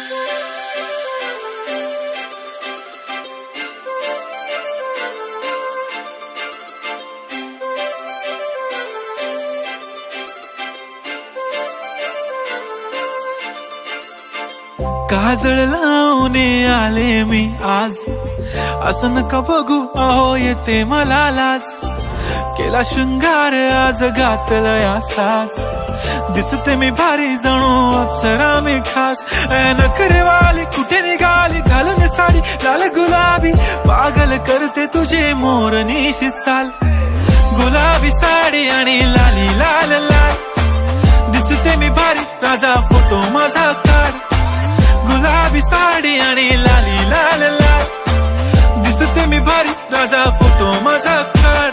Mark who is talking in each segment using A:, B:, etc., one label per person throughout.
A: काजळ लावून आले मी आज, असं नका बघू अहो येते मला लाज. केला शृंगार आज घातलया साज, दिसते मी भारी जणू अप्सरा मी खास. नखरेवाली कुठे निघाली घालून साडी लाल गुलाबी, पागल करते तुझे मोरनीशी चाल. गुलाबी साडी आणि लाली लाल लाल, दिसते मी भारी राजा फोटो माझा काढ. गुलाबी साडी आणि लाली लाल लाल, दिसते मी भारी राजा फोटो माझा काढ.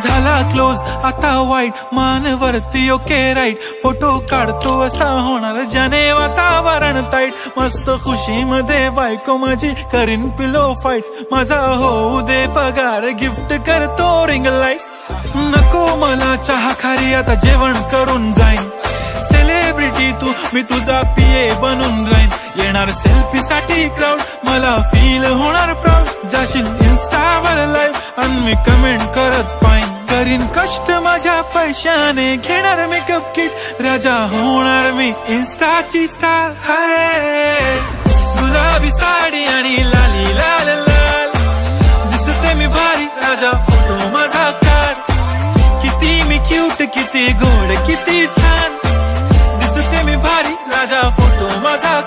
A: झाला क्लोज आता वाईट, मानवरती ओके राईट. फोटो काढतो असा होणार ज्याने वातावरण ताईट. मस्त खुशी मध्ये बायको माझी करीन पिलो फाईट. माझा होऊ दे पगार गिफ्ट करतो रिंग लाईट. नको मला चहा खारी आता जेवण करून जाईन. सेलिब्रिटी तू मी तुझा पीए बनून राहीन. येणार सेल्फी साठी क्राऊड मला फील होणार प्राऊड. जाशील इन्स्टावर लाईव्ह आणि मी कमेंट करत पाहिन. करीन कष्ट माझ्या पैशाने घेणार मेकअप किट. राजा होणार मी इन्स्टाची स्टार. हाय गुलाबी साडी आणि लाली लाल लाल, दिसते मी भारी राजा फोटो माझा काढ. किती मी क्यूट किती गोड किती छान, दिसते मी भारी राजा फोटो माझा.